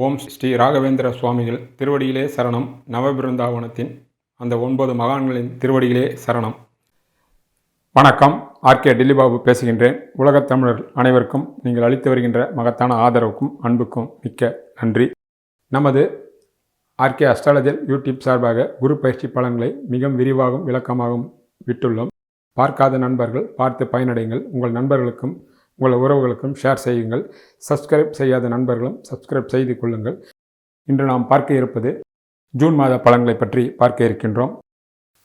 ஓம் ஸ்ரீ ராகவேந்திர சுவாமிகள் திருவடியிலே சரணம். நவபிருந்தாவனத்தின் அந்த 9 மகான்களின் திருவடியிலே சரணம். வணக்கம். ஆர்கே டில்லிபாபு பேசுகின்றேன். உலகத் தமிழர் அனைவருக்கும் நீங்கள் அளித்து வருகின்ற மகத்தான ஆதரவுக்கும் அன்புக்கும் மிக்க நன்றி. நமது ஆர்கே அஸ்ட்ராலஜர் யூடியூப் சார்பாக குரு பயிற்சி பலன்களை மிக விரிவாகவும் விளக்கமாகவும் விட்டுள்ளோம். பார்க்காத நண்பர்கள் பார்த்து பயனடைங்கள். உங்கள் நண்பர்களுக்கும் உங்கள் உறவுகளுக்கும் ஷேர் செய்யுங்கள். சப்ஸ்கிரைப் செய்யாத நண்பர்களும் சப்ஸ்கிரைப் செய்து கொள்ளுங்கள். இன்று நாம் பார்க்க இருப்பது ஜூன் மாத பலன்களை பற்றி பார்க்க இருக்கின்றோம்.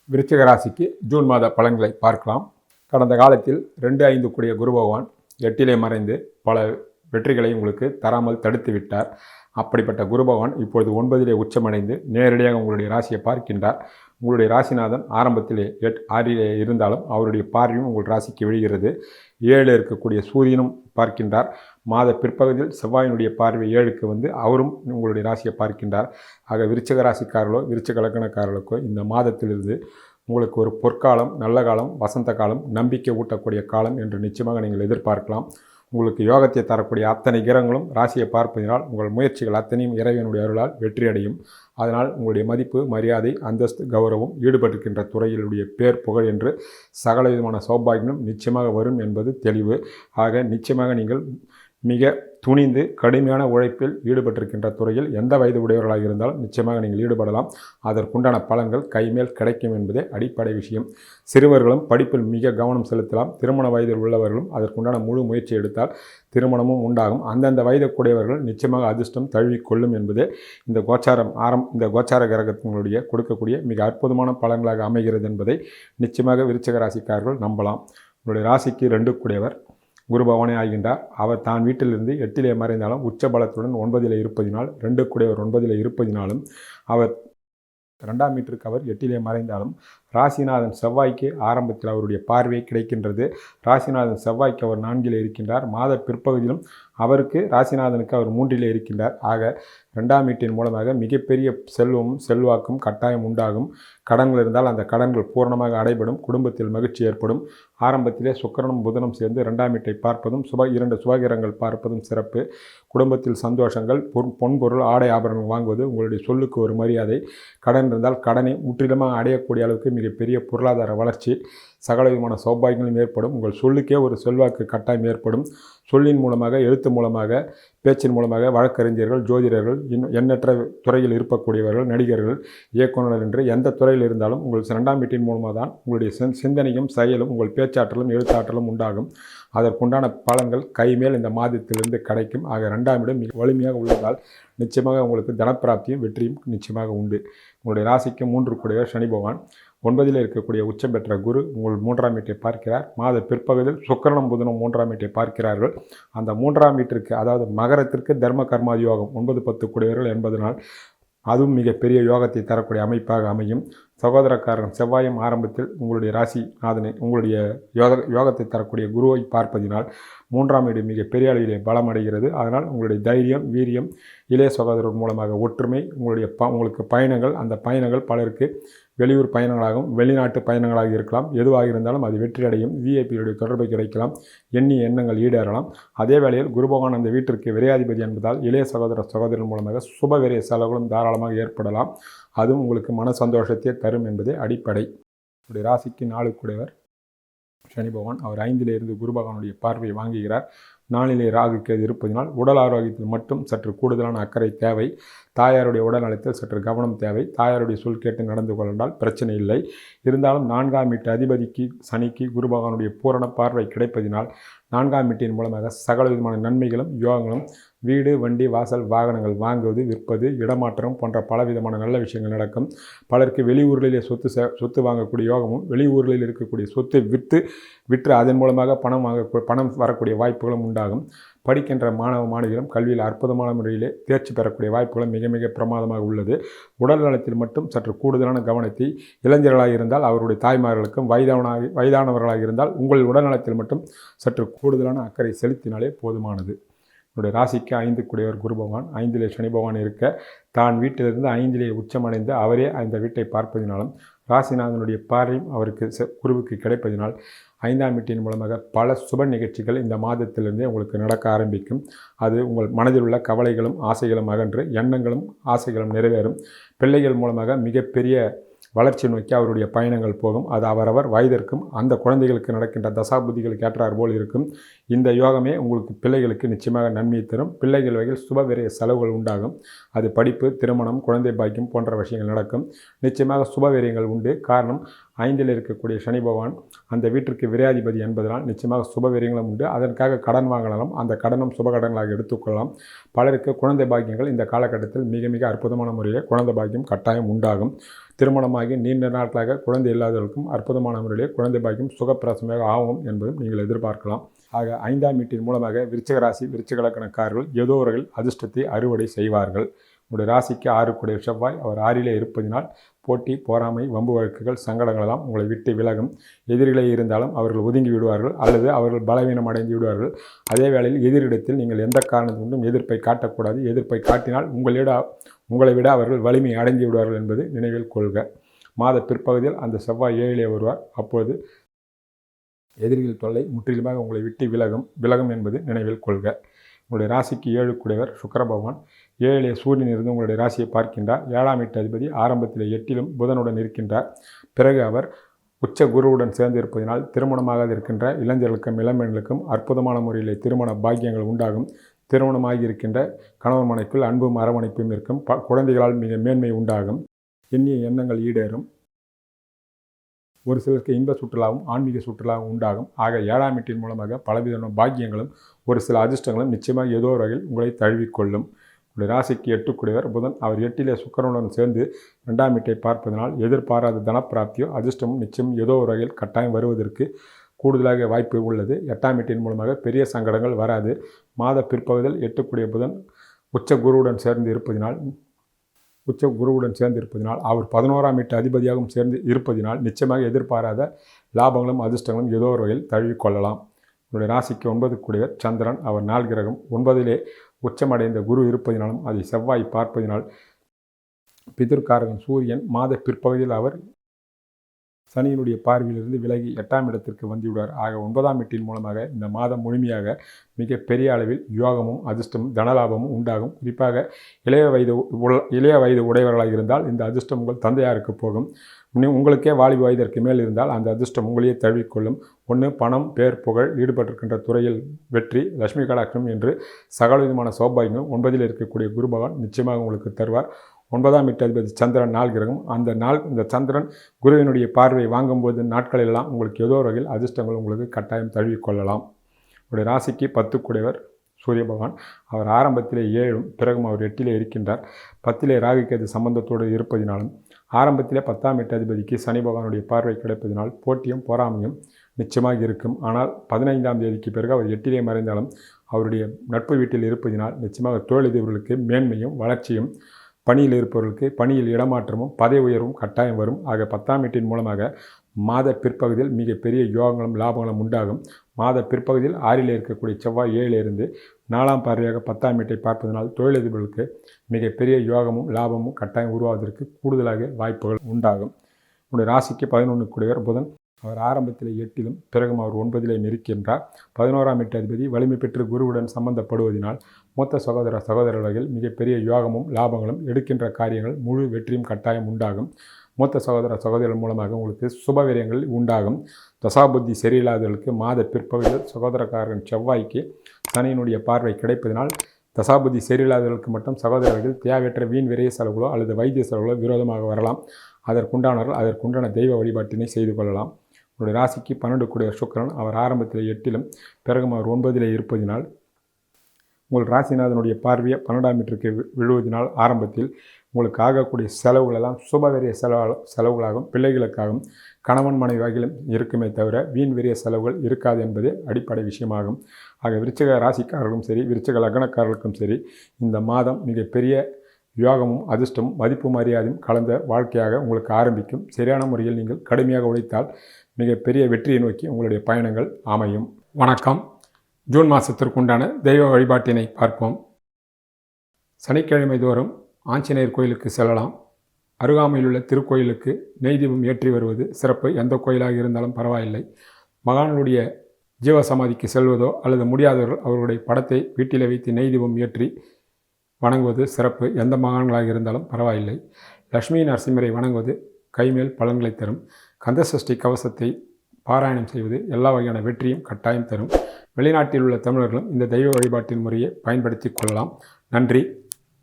விருச்சிக ராசிக்கு ஜூன் மாத பலன்களை பார்க்கலாம். கடந்த காலத்தில் 2-5 கூடிய குரு பகவான் 8 மறைந்து பல வெற்றிகளை உங்களுக்கு தராமல் தடுத்து விட்டார். அப்படிப்பட்ட குரு பகவான் இப்பொழுது 9 உச்சமடைந்து நேரடியாக உங்களுடைய ராசியை பார்க்கின்றார். உங்களுடைய ராசிநாதன் ஆரம்பத்திலே 6 இருந்தாலும் அவருடைய பார்வையும் உங்கள் ராசிக்கு விழுகிறது. 7 இருக்கக்கூடிய சூரியனும் பார்க்கின்றார். மாத பிற்பகுதியில் செவ்வாயினுடைய பார்வை 7க்கு வந்து அவரும் உங்களுடைய ராசியை பார்க்கின்றார். ஆக விருச்சிக ராசிக்காரர்களோ விருச்சிக லக்னக்காரர்களுக்கோ இந்த மாதத்திலிருந்து உங்களுக்கு ஒரு பொற்காலம், நல்ல காலம், வசந்த காலம், நம்பிக்கை ஊட்டக்கூடிய காலம் என்று நிச்சயமாக நீங்கள் எதிர்பார்க்கலாம். உங்களுக்கு யோகத்தை தரக்கூடிய அத்தனை கிரகங்களும் ராசியை பார்ப்பதினால் உங்கள் முயற்சிகள் அத்தனையும் இறைவனுடைய அருளால் வெற்றியடையும். அதனால் உங்களுடைய மதிப்பு, மரியாதை, அந்தஸ்து, கௌரவம், ஈடுபட்டிருக்கின்ற துறையிலுடைய பேர், புகழ் என்று சகல விதமான சௌபாகியங்களும் நிச்சயமாக வரும் என்பது தெளிவு. ஆக நிச்சயமாக நீங்கள் மிக துணிந்து கடுமையான உழைப்பில் ஈடுபட்டிருக்கின்ற துறையில் எந்த வயது உடையவர்களாக இருந்தாலும் நிச்சயமாக நீங்கள் ஈடுபடலாம். அதற்குண்டான பலன்கள் கைமேல் கிடைக்கும் என்பதே அடிப்படை விஷயம். சிறுவர்களும் படிப்பில் மிக கவனம் செலுத்தலாம். திருமண வயதில் உள்ளவர்களும் அதற்குண்டான முழு முயற்சி எடுத்தால் திருமணமும் உண்டாகும். அந்தந்த வயதுக்குடையவர்கள் நிச்சயமாக அதிர்ஷ்டம் தழுவிக்கொள்ளும் என்பதே இந்த கோச்சார கிரகத்தினுடைய கொடுக்கக்கூடிய மிக அற்புதமான பலன்களாக அமைகிறது என்பதை நிச்சயமாக விருச்சிக ராசிக்காரர்கள் நம்பலாம். உங்களுடைய ராசிக்கு 2 கூடியவர் குரு பகவானே ஆகின்றார். அவர் தான் வீட்டிலிருந்து 8 மறைந்தாலும் உச்ச பலத்துடன் 9 இருப்பதினால் 2 கூடியவர் 9 இருப்பதினாலும் அவர் 2ஆம் வீட்டிற்கு அவர் 8 மறைந்தாலும் ராசிநாதன் செவ்வாய்க்கு ஆரம்பத்தில் அவருடைய பார்வை கிடைக்கின்றது. ராசிநாதன் செவ்வாய்க்கு அவர் 4 இருக்கின்றார். மாத பிற்பகுதியிலும் அவருக்கு ராசிநாதனுக்கு அவர் 3 இருக்கின்றார். ஆக 2ஆம் வீட்டின் மூலமாக மிகப்பெரிய செல்வமும் செல்வாக்கும் கட்டாயம் உண்டாகும். கடன்கள் இருந்தால் அந்த கடன்கள் பூர்ணமாக அடைபடும். குடும்பத்தில் மகிழ்ச்சி ஏற்படும். ஆரம்பத்திலே சுக்கிரனும் புதனும் சேர்ந்து 2ஆம் வீட்டை பார்ப்பதும் 2 சுபகிரகங்கள் பார்ப்பதும் சிறப்பு. குடும்பத்தில் சந்தோஷங்கள், பொன்பொருள், ஆடை ஆபரணங்கள் வாங்குவது, உங்களுடைய சொல்லுக்கு ஒரு மரியாதை, கடன் இருந்தால் கடனை முற்றிலுமாக அடையக்கூடிய அளவுக்கு மிகப்பெரிய பொருளாதார வளர்ச்சி, சகல விதமான சௌபாகியங்களும் ஏற்படும். உங்கள் சொல்லுக்கே ஒரு செல்வாக்கு கட்டாயம் ஏற்படும். சொல்லின் மூலமாக, எழுத்து மூலமாக, பேச்சின் மூலமாக வழக்கறிஞர்கள், ஜோதிடர்கள், எண்ணற்ற துறையில் இருக்கக்கூடியவர்கள், நடிகர்கள், இயக்குநர்கள் என்று எந்த துறையில் இருந்தாலும் உங்கள் 2ஆம் வீட்டின் மூலமாக தான் உங்களுடைய சிந்தனையும் செயலும் உங்கள் பேச்சாற்றலும் எழுத்தாற்றலும் உண்டாகும். அதற்குண்டான பலன்கள் கைமேல் இந்த மாதத்திலிருந்து கிடைக்கும். ஆக 2ஆம் இடம் மிக வலிமையாக உள்ளதால் நிச்சயமாக உங்களுக்கு தனப்பிராப்தியும் வெற்றியும் நிச்சயமாக உண்டு. உங்களுடைய ராசிக்கு 3 கூடிய சனி பகவான் 9 இருக்கக்கூடிய உச்சம் பெற்ற குரு உங்கள் 3ஆம் வீட்டை பார்க்கிறார். மாத பிற்பகுதியில் சுக்கிரனும் புதனும் 3ஆம் வீட்டை பார்க்கிறார்கள். அந்த 3ஆம் வீட்டிற்கு, அதாவது மகரத்திற்கு தர்ம கர்மாதி யோகம் 9-10 கூடியவர்கள் என்பதனால் அதுவும் மிகப்பெரிய யோகத்தை தரக்கூடிய அமைப்பாக அமையும். சகோதரக்காரன் செவ்வாயும் ஆரம்பத்தில் உங்களுடைய ராசி நாதனை, உங்களுடைய யோகத்தை தரக்கூடிய குருவை பார்ப்பதினால் 3ஆம் வீடு மிக பெரிய அளவிலே பலமடைகிறது. அதனால் உங்களுடைய தைரியம், வீரியம், இளைய சகோதரர் மூலமாக ஒற்றுமை, உங்களுக்கு பயணங்கள், அந்த பயணங்கள் பலருக்கு வெளியூர் பயணங்களாகவும் வெளிநாட்டு பயணங்களாக இருக்கலாம். எதுவாக இருந்தாலும் அது வெற்றியடையும். விஐபியுடைய தொடர்பை கிடைக்கலாம். எண்ணிய எண்ணங்கள் ஈடேறலாம். அதே வேளையில் குரு பகவான் அந்த வீட்டிற்கு விரையாதிபதி என்பதால் இளைய சகோதரர் மூலமாக சுப விரைய செலவுகளும் தாராளமாக ஏற்படலாம். அதுவும் உங்களுக்கு மன சந்தோஷத்தை தரும் என்பதே அடிப்படை. உங்களுடைய ராசிக்கு 4 கூடியவர் சனி பகவான் அவர் 5 இருந்து குரு பகவானுடைய பார்வையை வாங்குகிறார். 4 ராகு கேது இருப்பதினால் உடல் ஆரோக்கியத்தில் மட்டும் சற்று கூடுதலான அக்கறை தேவை. தாயாருடைய உடல் நலத்தில் சற்று கவனம் தேவை. தாயாருடைய சொல் கேட்டு நடந்து கொண்டால் பிரச்சனை இல்லை. இருந்தாலும் 4ஆம் வீட்டு அதிபதிக்கு சனிக்கு குரு பகவானுடைய பூரண பார்வை கிடைப்பதினால் 4ஆம் வீட்டின் மூலமாக சகல விதமான நன்மைகளும் யோகங்களும், வீடு, வண்டி, வாசல், வாகனங்கள் வாங்குவது, விற்பது, இடமாற்றம் போன்ற பலவிதமான நல்ல விஷயங்கள் நடக்கும். பலருக்கு வெளியூர்களிலே சொத்து வாங்கக்கூடிய யோகமும், வெளியூர்களில் இருக்கக்கூடிய சொத்தை விற்று அதன் மூலமாக பணம் வரக்கூடிய வாய்ப்புகளும் உண்டாகும். படிக்கின்ற மாணவ மாணவிகளும் கல்வியில் அற்புதமான முறையிலே தேர்ச்சி பெறக்கூடிய வாய்ப்புகளும் மிக மிக பிரமாதமாக உள்ளது. உடல் நலத்தில் மட்டும் சற்று கூடுதலான கவனத்தை, இளைஞர்களாக இருந்தால் அவருடைய தாய்மார்களுக்கும், வயதானவர்களாக இருந்தால் உங்கள் உடல் நலத்தில் மட்டும் சற்று கூடுதலான அக்கறை செலுத்தினாலே போதுமானது. என்னுடைய ராசிக்கு 5 கூடியவர் குரு பகவான் 5 சனி பகவான் இருக்க தான் வீட்டிலிருந்து 5 உச்சமடைந்து அவரே அந்த வீட்டை பார்ப்பதினாலும் ராசிநாதனுடைய பார்வையும் அவருக்கு குருவுக்கு கிடைப்பதினால் 5ஆம் வீட்டின் மூலமாக பல சுப நிகழ்ச்சிகள் இந்த மாதத்திலிருந்தே உங்களுக்கு நடக்க ஆரம்பிக்கும். அது உங்கள் மனதில் உள்ள கவலைகளும் ஆசைகளும் அகன்று எண்ணங்களும் ஆசைகளும் நிறைவேறும். பிள்ளைகள் மூலமாக மிகப்பெரிய வளர்ச்சி நோக்கி அவருடைய பயணங்கள் போகும். அது அவரவர் வயதிற்கும் அந்த குழந்தைகளுக்கு நடக்கின்ற தசாபுதிகளுக்கு ஏற்றார் போல் இருக்கும். இந்த யோகமே உங்களுக்கு பிள்ளைகளுக்கு நிச்சயமாக நன்மையை தரும். பிள்ளைகள் வகையில் சுபவிரய செலவுகள் உண்டாகும். அது படிப்பு, திருமணம், குழந்தை பாக்கியம் போன்ற விஷயங்கள் நடக்கும். நிச்சயமாக சுபவிரயங்கள் உண்டு. காரணம் 5இல் இருக்கக்கூடிய சனி பகவான் அந்த வீட்டிற்கு விரையாதிபதி என்பதனால் நிச்சயமாக சுபவிரயங்களும் உண்டு. அதற்காக கடன் வாங்கலாம். அந்த கடனும் சுப கடன்களாக எடுத்துக்கொள்ளலாம். பலருக்கு குழந்தை பாக்கியங்கள் இந்த காலகட்டத்தில் மிக மிக அற்புதமான முறையில் குழந்தை பாக்கியம் கட்டாயம் உண்டாகும். திருமணமாகி நீண்ட நாட்களாக குழந்தை இல்லாதவர்களுக்கும் அற்புதமான முறையிலே குழந்தை பாக்கியம் சுகப்பிரசமாக ஆகும் என்பதும் நீங்கள் எதிர்பார்க்கலாம். ஆக 5ஆம் வீட்டின் மூலமாக விருச்சிக ராசி விருச்சிக லக்னக்காரர்கள் ஏதோ ஒரு அதிர்ஷ்டத்தை அறுவடை செய்வார்கள். உங்களுடைய ராசிக்கு 6 செவ்வாய் அவர் 6இலே இருப்பதினால் போட்டி, பொறாமை, வம்பு வழக்குகள், சங்கடங்களெல்லாம் உங்களை விட்டு விலகும். எதிரிகளே இருந்தாலும் அவர்கள் ஒதுங்கி விடுவார்கள் அல்லது அவர்கள் பலவீனம் அடைந்து விடுவார்கள். அதே வேளையில் எதிரிடத்தில் நீங்கள் எந்த காரணத்திலும் எதிர்ப்பை காட்டக்கூடாது. எதிர்ப்பை காட்டினால் உங்களை விட அவர்கள் வலிமை அடைந்து விடுவார்கள் என்பது நினைவில் கொள்க. மாத பிற்பகுதியில் அந்த செவ்வாய் 7இலே வருவார். அப்பொழுது எதிரிகள் தொல்லை முற்றிலுமாக உங்களை விட்டு விலகும் என்பது நினைவில் கொள்க. உங்களுடைய ராசிக்கு 7 சுக்கிர பகவான் 7இலே சூரியன் இருந்து உங்களுடைய ராசியை பார்க்கின்றார். 7ஆம் வீட்டு அதிபதி ஆரம்பத்தில் 8இலும் புதனுடன் இருக்கின்றார். பிறகு அவர் உச்ச குருவுடன் சேர்ந்து இருப்பதனால் திருமணமாக இருக்கின்ற இளைஞர்களுக்கும் இளம்பெண்களுக்கும் அற்புதமான முறையில் திருமண பாக்கியங்கள் உண்டாகும். திருமணமாகி இருக்கின்ற கணவன் மனைக்குள் அன்பும் அரவணைப்பும் இருக்கும். குழந்தைகளால் மிக மேன்மை உண்டாகும். எண்ணிய எண்ணங்கள் ஈடேறும். ஒரு சிலருக்கு இன்ப சுற்றுலாவும் ஆன்மீக சுற்றுலாவும் உண்டாகும். ஆக 7ஆம் வீட்டின் மூலமாக பலவிதமான பாக்கியங்களும் ஒரு சில அதிர்ஷ்டங்களும் நிச்சயமாக ஏதோ ஒரு வகையில் உங்களை தழுவிக்கொள்ளும். உங்களுடைய ராசிக்கு 8 புதன் அவர் 8இலே சுக்கிரனுடன் சேர்ந்து 2ஆம் வீட்டை பார்ப்பதனால் எதிர்பாராத தனப்பிராப்தியோ அதிர்ஷ்டமும் நிச்சயம் ஏதோ ஒரு வகையில் கட்டாயம் வருவதற்கு கூடுதலாக வாய்ப்பு உள்ளது. 8ஆம் வீட்டின் மூலமாக பெரிய சங்கடங்கள் வராது. மாத பிற்பகுதியில் 8 புதன் உச்ச குருவுடன் சேர்ந்து இருப்பதினால் அவர் 11ஆம் வீட்டு அதிபதியாகவும் சேர்ந்து இருப்பதினால் நிச்சயமாக எதிர்பாராத லாபங்களும் அதிர்ஷ்டங்களும் ஏதோ ஒரு வகையில் தழுவிக்கொள்ளலாம். உங்களுடைய ராசிக்கு 9 சந்திரன் அவர் 4 கிரகம் 9இலே உச்சமடைந்த குரு இருப்பதினாலும் அதை செவ்வாய் பார்ப்பதினால் பிதிர்காரகன் சூரியன் மாத பிற்பகுதியில் அவர் சனியினுடைய பார்வையிலிருந்து விலகி 8ஆம் இடத்திற்கு வந்துவிடுவார். ஆக 9ஆம் வீட்டின் மூலமாக இந்த மாதம் முழுமையாக மிக பெரிய அளவில் யோகமும் அதிர்ஷ்டமும் தனலாபமும் உண்டாகும். குறிப்பாக இளைய வயது உடையவர்களாக இருந்தால் இந்த அதிர்ஷ்டம் உங்கள் தந்தையாருக்கு போகும். உங்களுக்கே வாலிப வயதிற்கு மேல் இருந்தால் அந்த அதிர்ஷ்டம் உங்களையே தழுவிக்கொள்ளும். ஒன்று பணம், பேர், புகழ், ஈடுபட்டிருக்கின்ற துறையில் வெற்றி, லட்சுமி கடாட்சம் என்று சகல விதமான சௌபாகியங்களும் 9இல் இருக்கக்கூடிய குரு பகவான் நிச்சயமாக உங்களுக்கு தருவார். 9ஆம் வீட்டு அதிபதி சந்திரன் 4 கிரகம். இந்த சந்திரன் குருவினுடைய பார்வை வாங்கும்போது நாட்களெல்லாம் உங்களுக்கு ஏதோ ஒரு வகையில் அதிர்ஷ்டங்கள் உங்களுக்கு கட்டாயம் தழுவிக்கொள்ளலாம். உங்களுடைய ராசிக்கு 10 சூரிய பகவான் அவர் ஆரம்பத்திலே 7ம் பிறகும் அவர் 8இலே இருக்கின்றார். 10இலே ராகுகேது சம்பந்தத்தோடு இருப்பதினாலும் ஆரம்பத்திலே 10ஆம் வீட்டு அதிபதிக்கு சனி பகவானுடைய பார்வை கிடைப்பதினால் போட்டியும் பொறாமையும் நிச்சயமாக இருக்கும். ஆனால் 15ஆம் தேதிக்கு பிறகு அவர் 8இலே மறைந்தாலும் அவருடைய நட்பு வீட்டில் இருப்பதினால் நிச்சயமாக தொழிலதிபர்களுக்கு மேன்மையும் வளர்ச்சியும், பணியில் இருப்பவர்களுக்கு பணியில் இடமாற்றமும் பதவி உயர்வும் கட்டாயம் வரும். ஆக 10ஆம் வீட்டின் மூலமாக மாத பிற்பகுதியில் மிக பெரிய யோகங்களும் லாபங்களும் உண்டாகும். மாத பிற்பகுதியில் 6இலே இருக்கக்கூடிய செவ்வாய் 7இலே இருந்து 4ஆம் பார்வையாக 10ஆம் வீட்டை பார்ப்பதனால் தொழிலதிபர்களுக்கு மிக பெரிய யோகமும் லாபமும் கட்டாயம் உருவாவதற்கு கூடுதலாக வாய்ப்புகள் உண்டாகும். உங்களுடைய ராசிக்கு 11 புதன் அவர் ஆரம்பத்தில் 8இலும் பிறகும் அவர் 9இலே இருக்கின்றார். 11ஆம் வீட்டு அதிபதி வலிமை பெற்று குருவுடன் சம்பந்தப்படுவதனால் மூத்த சகோதரர் வகையில் மிகப்பெரிய யோகமும் லாபங்களும் எடுக்கின்ற காரியங்கள் முழு வெற்றியும் கட்டாயம் உண்டாகும். மூத்த சகோதரர் மூலமாக உங்களுக்கு சுபவிரயங்கள் உண்டாகும். தசாபுத்தி சரியில்லாதவர்களுக்கு மாத பிற்பகுதியில் சகோதரக்காரன் செவ்வாய்க்கு சனியினுடைய பார்வை கிடைப்பதனால் தசாபுத்தி சரியில்லாதவர்களுக்கு மட்டும் சகோதரர்கள் தேவையற்ற வீண் விரைய செலவுகளோ அல்லது வைத்திய செலவுகளோ விரோதமாக வரலாம். அதற்குண்டான தெய்வ வழிபாட்டினை செய்து கொள்ளலாம். உங்களுடைய ராசிக்கு 12 சுக்கிரன் அவர் ஆரம்பத்தில் 8இலும் பிறகும் அவர் 9இலே இருப்பதினால் உங்கள் ராசிநாதனுடைய பார்வையை 12ஆம் வீட்டிற்கு விழுவதனால் ஆரம்பத்தில் உங்களுக்கு ஆகக்கூடிய செலவுகளெல்லாம் சுபவிரிய செலவுகளாகவும் பிள்ளைகளுக்காகவும் கணவன் மனைவி வகையிலும் இருக்குமே தவிர வீண் விரிய செலவுகள் இருக்காது என்பது அடிப்படை விஷயமாகும். ஆக விருச்சிக ராசிக்காரர்களும் சரி விருச்சிக லக்னக்காரர்களுக்கும் சரி இந்த மாதம் மிகப்பெரிய யோகமும் அதிர்ஷ்டமும் மதிப்பு மரியாதையும் கலந்த வாழ்க்கையாக உங்களுக்கு ஆரம்பிக்கும். சரியான முறையில் நீங்கள் கடுமையாக உழைத்தால் மிகப்பெரிய வெற்றியை நோக்கி உங்களுடைய பயணங்கள் அமையும். வணக்கம். ஜூன் மாதத்திற்குண்டான தெய்வ வழிபாட்டினை பார்ப்போம். சனிக்கிழமை தோறும் ஆஞ்சநேயர் கோயிலுக்கு செல்லலாம். அருகாமையில் உள்ள திருக்கோயிலுக்கு நெய் தீபம் ஏற்றி வருவது சிறப்பு. எந்த கோயிலாக இருந்தாலும் பரவாயில்லை. மகான்களுடைய ஜீவசமாதிக்கு செல்வதோ அல்லது முடியாதவர்கள் அவர்களுடைய படத்தை வீட்டில் வைத்து நெய் தீபம் ஏற்றி வணங்குவது சிறப்பு. எந்த மகான்களாக இருந்தாலும் பரவாயில்லை. லட்சுமி நரசிம்மரை வணங்குவது கைமேல் பலன்களை தரும். கந்தசஷ்டி கவசத்தை பாராயணம் செய்வது எல்லா வகையான வெற்றியும் கட்டாயம் தரும். வெளிநாட்டில் உள்ள தமிழர்களும் இந்த தெய்வ வழிபாட்டின் முறையை பயன்படுத்தி கொள்ளலாம். நன்றி,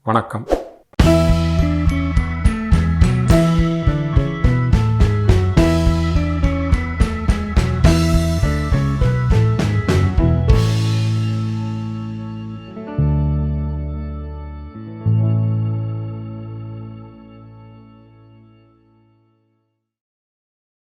வணக்கம்.